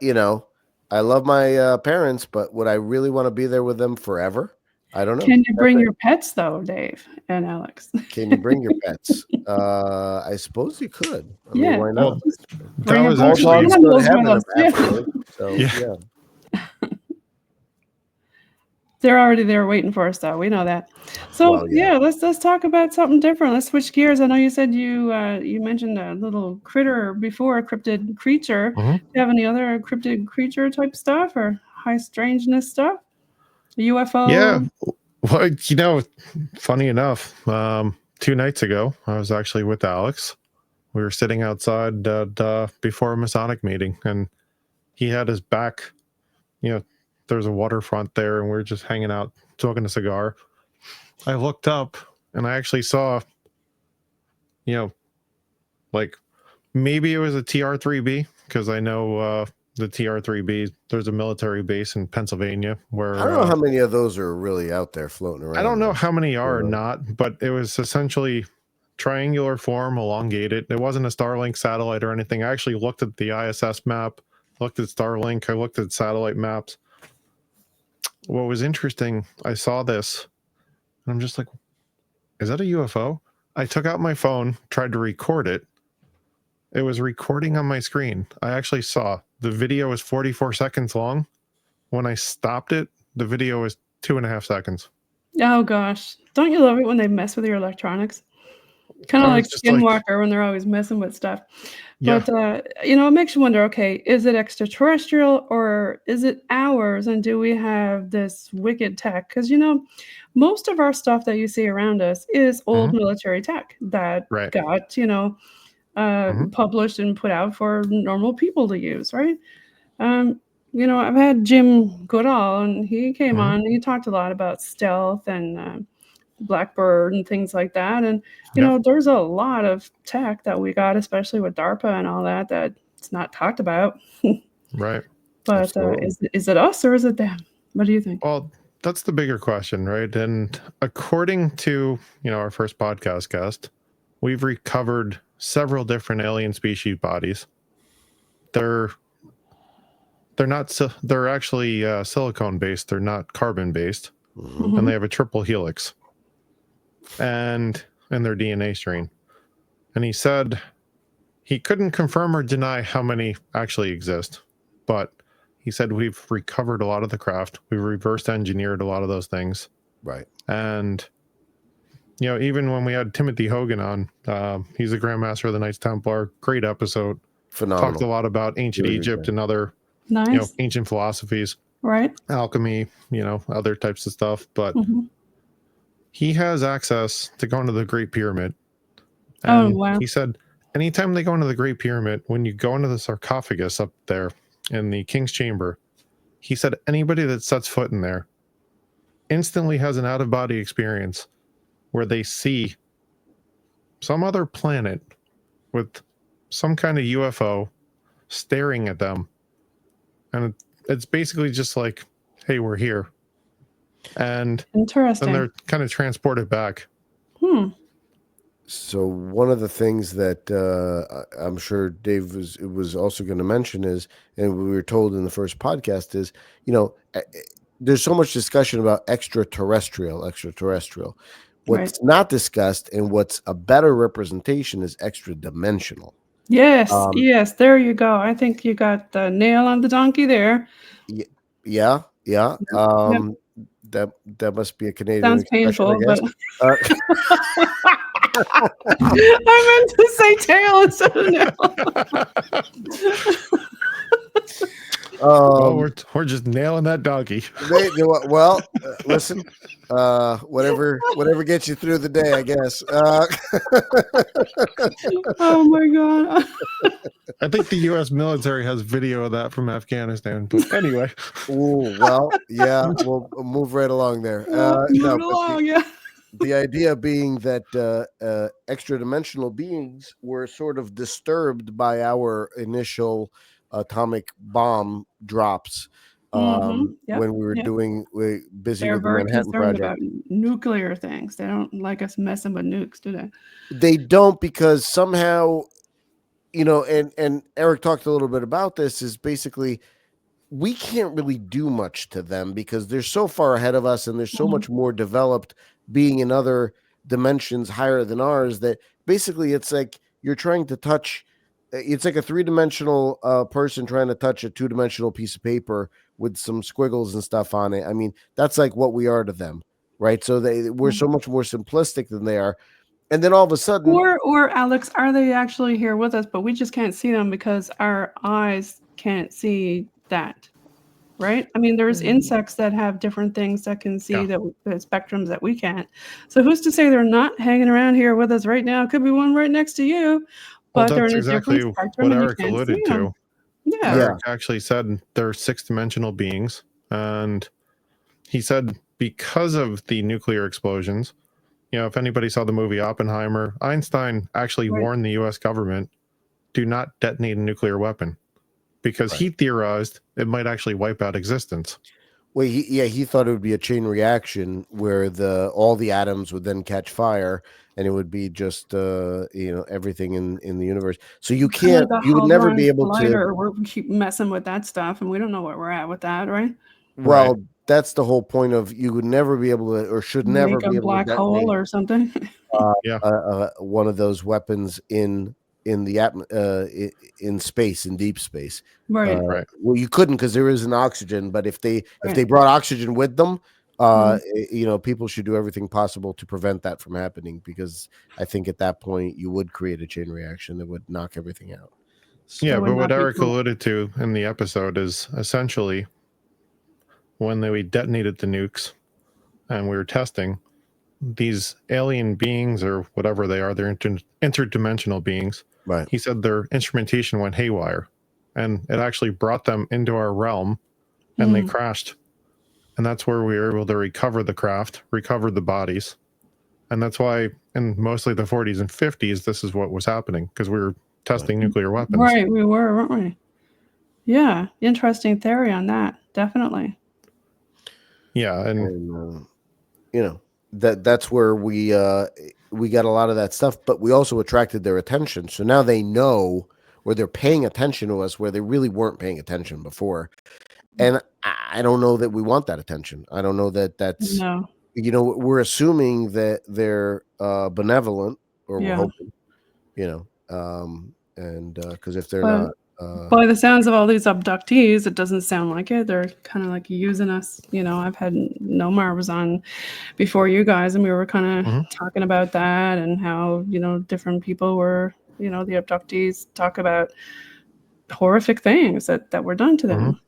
love my parents, but would I really want to be there with them forever? I don't know. Can you bring your pets, though, Dave and Alex? Can you bring your pets? I suppose you could. I mean, why not? That was All actually dogs go to heaven afterward, so yeah. They're already there waiting for us, though. We know that. So let's talk about something different. Let's switch gears. I know you said you mentioned a little critter before, a cryptid creature. Do you have any other cryptid creature type stuff or high strangeness stuff? UFO? Yeah. Well, funny enough, 2 nights ago, I was actually with Alex. We were sitting outside before a Masonic meeting, and he had his back, there's a waterfront there, and we were just hanging out, smoking a cigar. I looked up, and I actually saw, like, maybe it was a TR-3B, because I know the TR-3B, there's a military base in Pennsylvania where... I don't know how many of those are really out there floating around. I don't know how many are not, but it was essentially triangular form, elongated. It wasn't a Starlink satellite or anything. I actually looked at the ISS map, looked at Starlink, I looked at satellite maps. What was interesting, I saw this, and I'm just like, is that a UFO? I took out my phone, tried to record it. It was recording on my screen. I actually saw the video was 44 seconds long. When I stopped it, the video was 2.5 seconds. Oh gosh, don't you love it when they mess with your electronics? Kind of I like was just like, Skinwalker when they're always messing with stuff. yeah, But you know, it makes you wonder, okay, is it extraterrestrial or is it ours? And do we have this wicked tech? Because you know, most of our stuff that you see around us is old Mhm. military tech that Right. got, you know, Mhm. published and put out for normal people to use, right? Um, you know, I've had Jim Goodall, and he came Mhm. on. He talked a lot about stealth and Blackbird and things like that. And you Yep. know, there's a lot of tech that we got, especially with DARPA and all that, that it's not talked about. Right. But Absolutely. is it us or is it them? What do you think? Well, that's the bigger question, right? And according to, our first podcast guest, we've recovered several different alien species bodies. They're they're actually silicone based. They're not carbon based, Mhm. and they have a triple helix, and in their DNA strain. And he said he couldn't confirm or deny how many actually exist, but he said we've recovered a lot of the craft. We've reversed engineered a lot of those things, Right. and even when we had Timothy Hogan on, he's a Grandmaster of the Knights Templar. Great episode. Talked Phenomenal. a lot about ancient Really good Egypt guy. and other, Nice, ancient philosophies, right? alchemy, other types of stuff. But Mhm. he has access to going to the Great Pyramid. Oh And wow. he said, anytime they go into the Great Pyramid, when you go into the sarcophagus up there in the King's Chamber, he said anybody that sets foot in there instantly has an out-of-body experience where they see some other planet with some kind of UFO staring at them. And it's basically just like, hey, we're here. And then Interesting. they're kind of transported back. So one of the things that I'm sure Dave was also going to mention is, and we were told in the first podcast is, there's so much discussion about extraterrestrial. Right. What's not discussed and what's a better representation is extra dimensional. Yes, Um, yes, there you go. I think you got the nail on the donkey there. Yeah. Yep. That must be a Canadian Sounds expression, I painful, but guess. I meant to say tail instead of nail. Well, Um, we're just nailing that donkey. listen, whatever gets you through the day, I guess. Oh my god. I think the U.S. military has video of that from Afghanistan. But anyway, Yeah, we'll move right along there. Well, No, move it but along, yeah. the idea being that extra dimensional beings were sort of disturbed by our initial atomic bomb drops Yep, when we were yep. busy They're with the very Manhattan concerned Project. about nuclear things. They don't like us messing with nukes, do they? They don't, because somehow, and Eric talked a little bit about this, is basically we can't really do much to them because they're so far ahead of us and they're so much more developed, being in other dimensions higher than ours, that basically it's like you're trying to touch. It's like a three-dimensional person trying to touch a two-dimensional piece of paper with some squiggles and stuff on it. I mean, that's like what we are to them, right? So we're so much more simplistic than they are. And then all of a sudden, Or Alex, are they actually here with us, but we just can't see them because our eyes can't see that, right? I mean, there's insects that have different things that can see Yeah. the spectrums that we can't. So who's to say they're not hanging around here with us right now? Could be one right next to you, well, but they're that's in a exactly different spectrum what and you Eric can't see alluded them. to. Yeah. Eric actually said they're six-dimensional beings, and he said because of the nuclear explosions, if anybody saw the movie Oppenheimer, Einstein actually Right. warned the U.S. government, do not detonate a nuclear weapon, because he Right. theorized it might actually wipe out existence. well, he thought it would be a chain reaction where all the atoms would then catch fire, and it would be just everything in the universe. So you Kinda can't, like a you would never Hadron be able to. Collider, we keep messing with that stuff, and we don't know where we're at with that, right? Well, Right. that's the whole point of, you would never be able to, or should never Make a be able to black hole detonate or something. Yeah. one of those weapons in in space, in deep space. Right. Right. Well, you couldn't, because there isn't oxygen. But if they Right. brought oxygen with them, People should do everything possible to prevent that from happening, because I think at that point you would create a chain reaction that would knock everything out. So, Yeah, would but what not be Eric cool. alluded to in the episode is essentially when we detonated the nukes and we were testing these alien beings or whatever they are, they're interdimensional beings. right. He said their instrumentation went haywire and it actually brought them into our realm and they crashed. And that's where we were able to recover the craft, recover the bodies. And that's why in mostly the 40s and 50s, this is what was happening, because we were testing nuclear weapons. Right, we were, weren't we? Yeah, interesting theory on that. Definitely. Yeah, and that's where we got a lot of that stuff, but we also attracted their attention. So now they know, or they're paying attention to us where they really weren't paying attention before. And I don't know that we want that attention. I don't know that that's, No. We're assuming that they're benevolent, or we're Yeah. hoping, and because if they're But not, by the sounds of all these abductees, it doesn't sound like it. They're kind of like using us. I've had Nomar was on before you guys, and we were kind of talking about that and how, different people were, the abductees talk about horrific things that were done to them,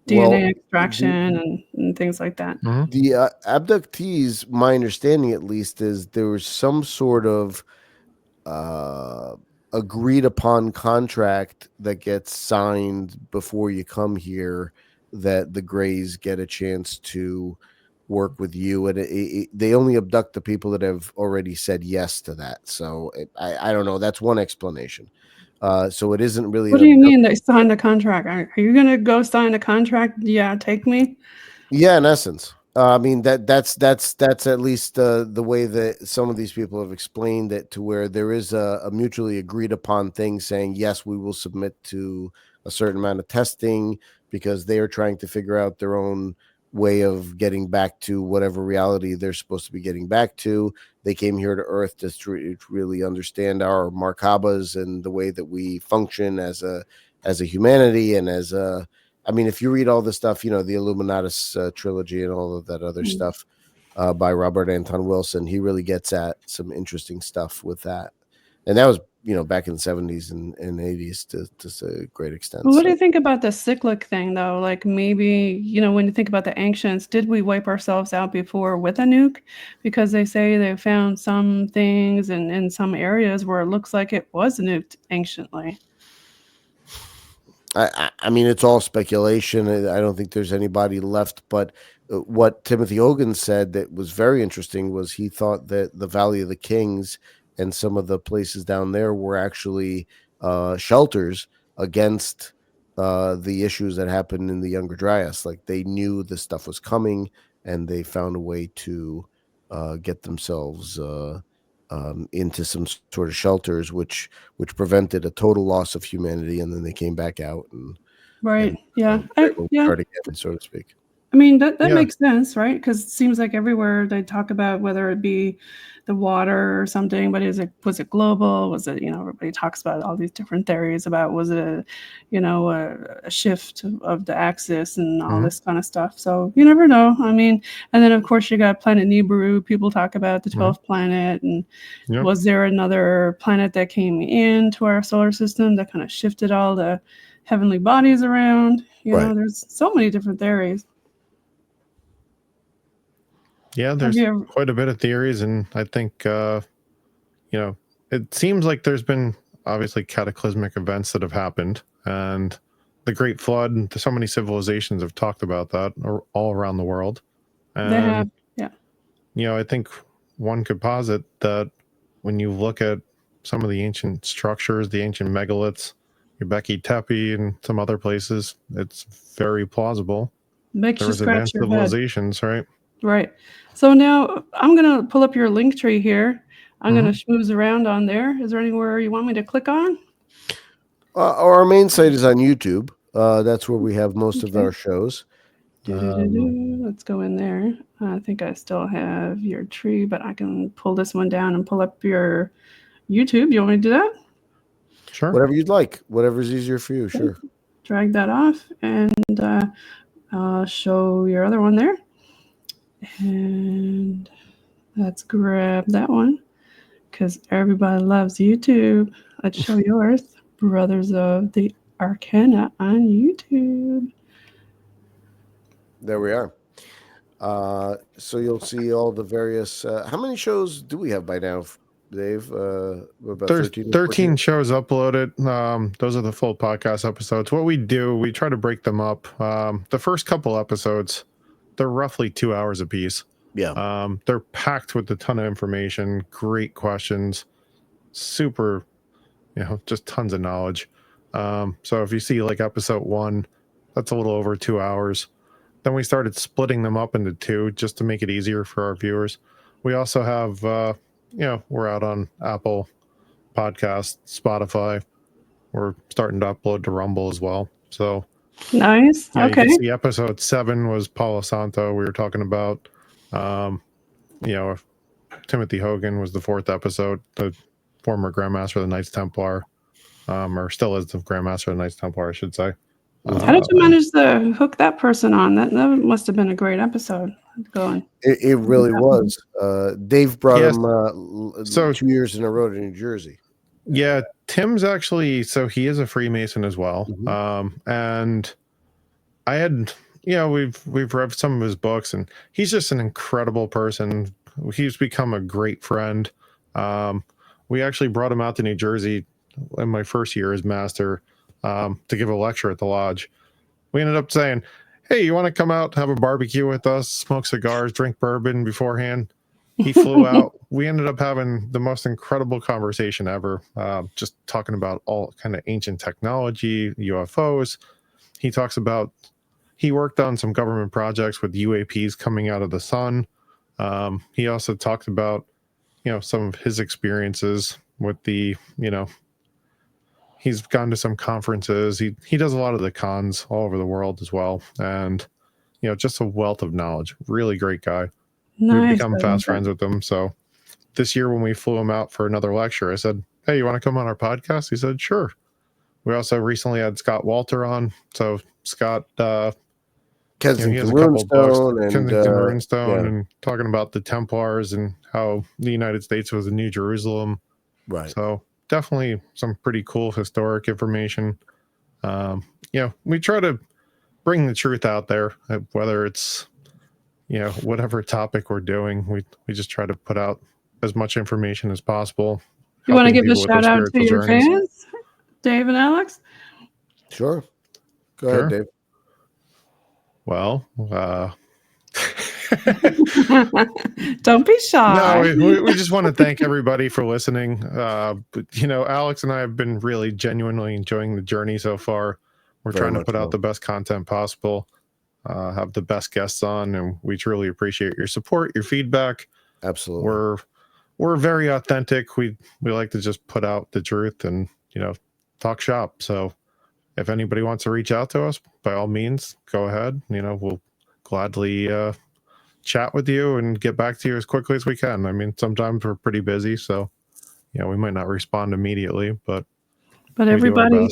DNA extraction and things like that. the abductees, my understanding at least, is there was some sort of agreed upon contract that gets signed before you come here, that the Greys get a chance to work with you, and they only abduct the people that have already said yes to that. So I don't know. That's one explanation. So it isn't really. What do you mean they signed the contract? Are you gonna go sign the contract? Yeah, take me. Yeah, in essence. I mean that's at least the way that some of these people have explained it, to where there is a mutually agreed upon thing saying, yes, we will submit to a certain amount of testing, because they are trying to figure out their own way of getting back to whatever reality they're supposed to be getting back to. They came here to Earth to really understand our markabas and the way that we function as a humanity, and as a, I mean, if you read all the stuff, the Illuminatus trilogy and all of that other stuff by Robert Anton Wilson, he really gets at some interesting stuff with that. And that was, back in the 70s and 80s to a great extent. Well, what do you think about the cyclic thing, though? Like, maybe, when you think about the ancients, did we wipe ourselves out before with a nuke? Because they say they found some things in some areas where it looks like it was nuked anciently. I mean, it's all speculation. I don't think there's anybody left. But what Timothy Hogan said that was very interesting was he thought that the Valley of the Kings and some of the places down there were actually shelters against the issues that happened in the Younger Dryas. Like, they knew this stuff was coming, and they found a way to get themselves into some sort of shelters, which prevented a total loss of humanity, and then they came back out and start again, so to speak. I mean, that makes sense, right? Because it seems like everywhere they talk about whether it be the water or something, but was it global? Was it, everybody talks about all these different theories about, was it a shift of the axis and all this kind of stuff. So you never know. I mean, and then of course you got planet Nibiru. People talk about the 12th planet, and was there another planet that came into our solar system that kind of shifted all the heavenly bodies around? There's so many different theories. Yeah, there's quite a bit of theories, and I think, it seems like there's been obviously cataclysmic events that have happened, and the Great Flood, and so many civilizations have talked about that all around the world. And, they have, yeah. I think one could posit that when you look at some of the ancient structures, the ancient megaliths, Göbekli Tepe, and some other places, it's very plausible. Makes you scratch your civilizations, head. right? Right. So now I'm going to pull up your link tree here. I'm going to schmooze around on there. Is there anywhere you want me to click on? Our main site is on YouTube. That's where we have most of our shows. Let's go in there. I think I still have your tree, but I can pull this one down and pull up your YouTube. You want me to do that? Sure. Whatever you'd like. Whatever's easier for you. Sure. Drag that off. And show your other one there. And let's grab that one because everybody loves YouTube. Let's show yours. Brothers of the Arcana on YouTube. There we are. So you'll see all the various. How many shows do we have by now, Dave? We're about There's 13 13 shows uploaded. Those are the full podcast episodes. What we do, we try to break them up. The first couple episodes, they're roughly 2 hours apiece. Yeah. They're packed with a ton of information, great questions, super, just tons of knowledge. So if you see like episode 1, that's a little over 2 hours. Then we started splitting them up into 2 just to make it easier for our viewers. We also have, we're out on Apple Podcasts, Spotify. We're starting to upload to Rumble as well. So nice. Yeah, okay. You can see episode 7 was Palo Santo. We were talking about, Timothy Hogan was the 4th episode, the former Grandmaster of the Knights Templar, or still is the Grandmaster of the Knights Templar, I should say. How did you manage to hook that person on? That must have been a great episode. Going. It really was. Dave brought him 2 years in a row to New Jersey. Yeah, Tim's actually, so he is a Freemason as well. Mm-hmm. And I had, we've read some of his books, and he's just an incredible person. He's become a great friend. We actually brought him out to New Jersey in my first year as master to give a lecture at the lodge. We ended up saying, hey, you want to come out, have a barbecue with us, smoke cigars, drink bourbon beforehand? He flew out. We ended up having the most incredible conversation ever, just talking about all kind of ancient technology, UFOs. He talks about, he worked on some government projects with UAPs coming out of the sun. He also talked about, some of his experiences with the, he's gone to some conferences. He does a lot of the cons all over the world as well. And, just a wealth of knowledge. Really great guy. Nice. We've become fast friends with him. So this year when we flew him out for another lecture, I said, hey, you want to come on our podcast? He said, sure. We also recently had Scott Walter on. So Scott, Kensington he has a couple of books, Kensington Runestone, and talking about the Templars and how the United States was in New Jerusalem. Right. So definitely some pretty cool historic information. We try to bring the truth out there, whether it's, whatever topic we're doing, we just try to put out as much information as possible. You want to give a shout out to your fans, Dave and Alex? Sure. Go ahead, Dave. Well, don't be shy. No, we just want to thank everybody for listening. Alex and I have been really genuinely enjoying the journey so far. We're trying to put out the best content possible, have the best guests on, and we truly appreciate your support, your feedback. Absolutely. We're very authentic. We like to just put out the truth and, talk shop. So if anybody wants to reach out to us, by all means, go ahead. We'll gladly chat with you and get back to you as quickly as we can. I mean, sometimes we're pretty busy, so we might not respond immediately, but everybody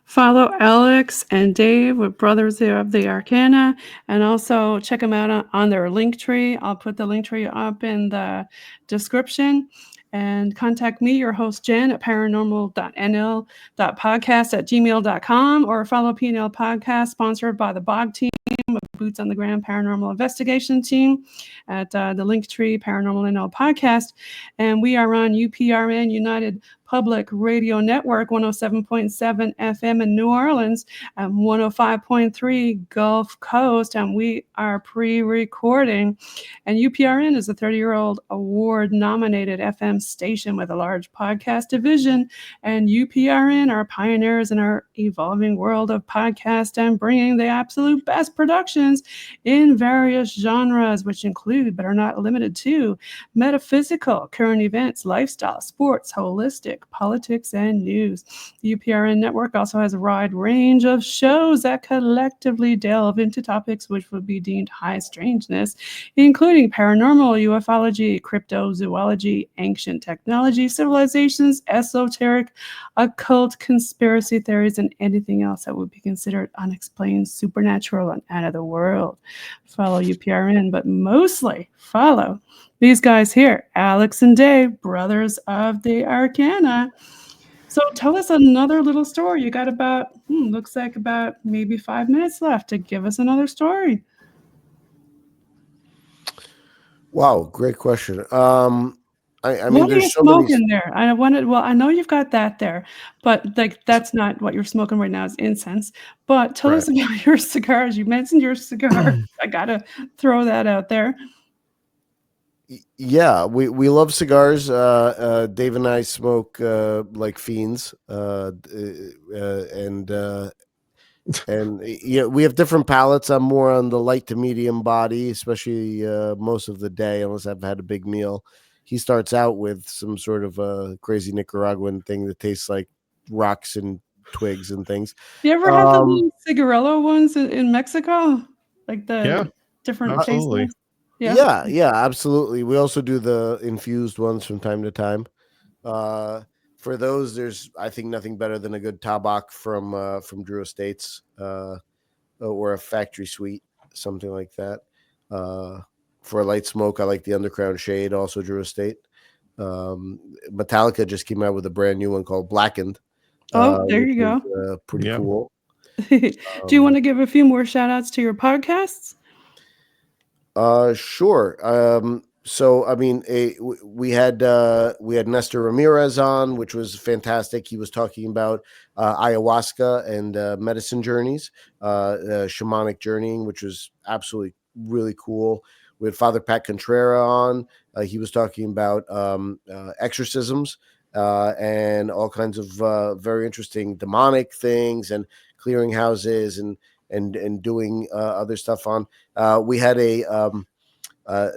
follow Alex and Dave with Brothers of the Arcana, and also check them out on their link tree. I'll put the link tree up in the description. And contact me, your host, Jen, at paranormal.nl.podcast@gmail.com, or follow PNL Podcast, sponsored by the BOG team, a Boots on the Ground Paranormal Investigation team, at the Linktree Paranormal NL Podcast. And we are on UPRN, United Public Radio Network, 107.7 FM in New Orleans, and 105.3 Gulf Coast, and we are pre-recording. And UPRN is a 30-year-old award-nominated FM station with a large podcast division, and UPRN are pioneers in our evolving world of podcast and bringing the absolute best productions in various genres, which include, but are not limited to, metaphysical, current events, lifestyle, sports, holistic, music, politics, and news. The UPRN network also has a wide range of shows that collectively delve into topics which would be deemed high strangeness, including paranormal, ufology, cryptozoology, ancient technology, civilizations, esoteric, occult, conspiracy theories, and anything else that would be considered unexplained, supernatural, and out of the world. Follow UPRN, but mostly follow these guys here, Alex and Dave, brothers of the Arcana. So tell us another little story. You got about, looks like about maybe 5 minutes left to give us another story. Wow, great question. I mean, What are you there's so many. smoking there? I know you've got that there, but like that's not what you're smoking right now is incense. But tell us Right. about your cigars. You mentioned your cigar. I gotta throw that out there. Yeah, we love cigars. Dave and I smoke like fiends, and yeah, we have different palates. I'm more on the light to medium body, especially most of the day, unless I've had a big meal. He starts out with some sort of a crazy Nicaraguan thing that tastes like rocks and twigs and things. You ever had the little cigarillo ones in Mexico? Like Yeah, the different taste absolutely. ones? Yeah. Yeah, absolutely. We also do the infused ones from time to time. For those, there's I think nothing better than a good tabak from Drew Estates, or a factory suite, something like that. For a light smoke, I like the Undercrown Shade, also Drew Estate. Metallica just came out with a brand new one called Blackened. Oh, there Which you go. is pretty Yep. cool. Do you want to give a few more shout outs to your podcasts? Sure. So I mean, we had Nestor Ramirez on, which was fantastic. He was talking about ayahuasca and medicine journeys, shamanic journeying, which was absolutely really cool. We had Father Pat Contrera on. He was talking about exorcisms and all kinds of very interesting demonic things and clearing houses and doing other stuff on. We had a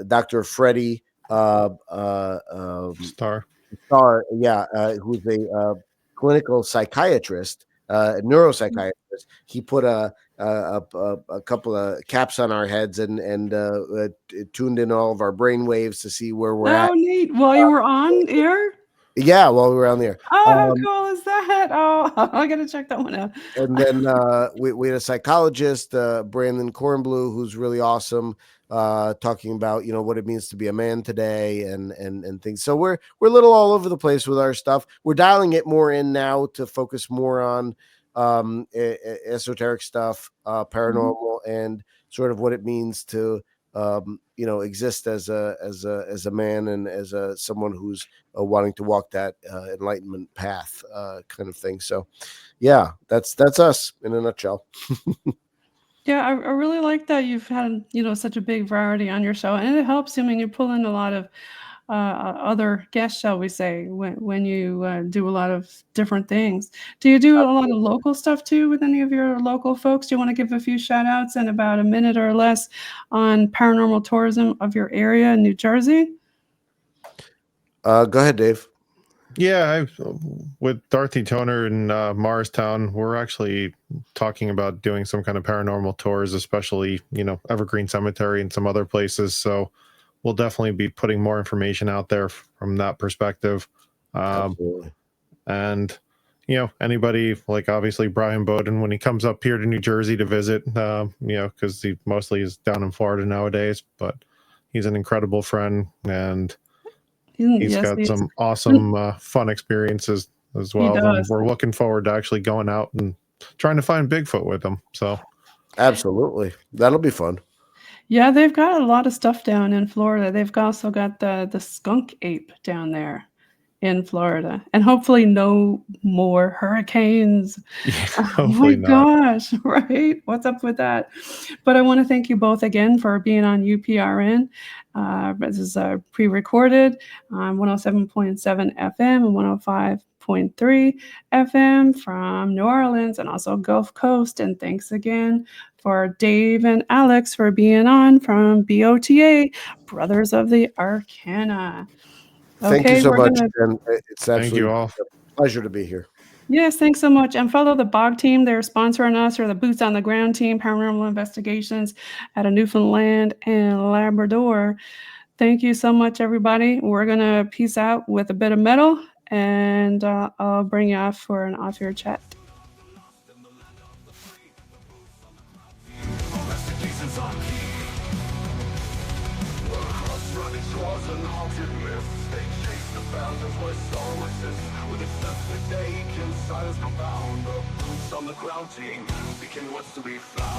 Dr. Freddie Star. who's a clinical psychiatrist, neuropsychiatrist. He put a couple of caps on our heads and tuned in all of our brain waves to see where we're at. Oh, neat. While you were on air? Yeah, while we were on there. Oh, how cool is that? Oh, I got to check that one out. And then we had a psychologist, Brandon Kornblue, who's really awesome, talking about what it means to be a man today and things. So we're a little all over the place with our stuff. We're dialing it more in now to focus more on esoteric stuff, paranormal, and sort of what it means to exist as a man and as someone who's wanting to walk that enlightenment path, kind of thing. So yeah, that's us in a nutshell. Yeah, I really like that you've had, such a big variety on your show. And it helps, you pull in a lot of other guests, shall we say, when you do a lot of different things. Do you do a lot of local stuff too with any of your local folks? Do you want to give a few shout outs and about a minute or less on paranormal tourism of your area in New Jersey? Go ahead, Dave. Yeah, with Dorothy Toner in Morristown, we're actually talking about doing some kind of paranormal tours, especially, Evergreen Cemetery and some other places. So we'll definitely be putting more information out there from that perspective. Absolutely. And, anybody like obviously Brian Bowden, when he comes up here to New Jersey to visit, because he mostly is down in Florida nowadays, but he's an incredible friend and he's got some awesome fun experiences as well. And we're looking forward to actually going out and trying to find Bigfoot with him. So absolutely, that'll be fun. Yeah, they've got a lot of stuff down in Florida. They've also got the skunk ape down there in Florida, and hopefully no more hurricanes. yeah, Oh my hopefully not. gosh, right? What's up with that? But I want to thank you both again for being on UPRN. This is pre-recorded on 107.7 FM and 105.3 FM from New Orleans and also Gulf Coast. And thanks again for Dave and Alex for being on from BOTA, Brothers of the Arcana. Thank you Okay, so we're much. gonna. And it's Thank you absolutely all. a pleasure to be here. Yes, thanks so much. And follow the BOG team. They're sponsoring us, or the Boots on the Ground team, Paranormal Investigations out of Newfoundland and Labrador. Thank you so much, everybody. We're going to peace out with a bit of metal, and I'll bring you off for an off-air chat. On the ground team, speaking what's to be found.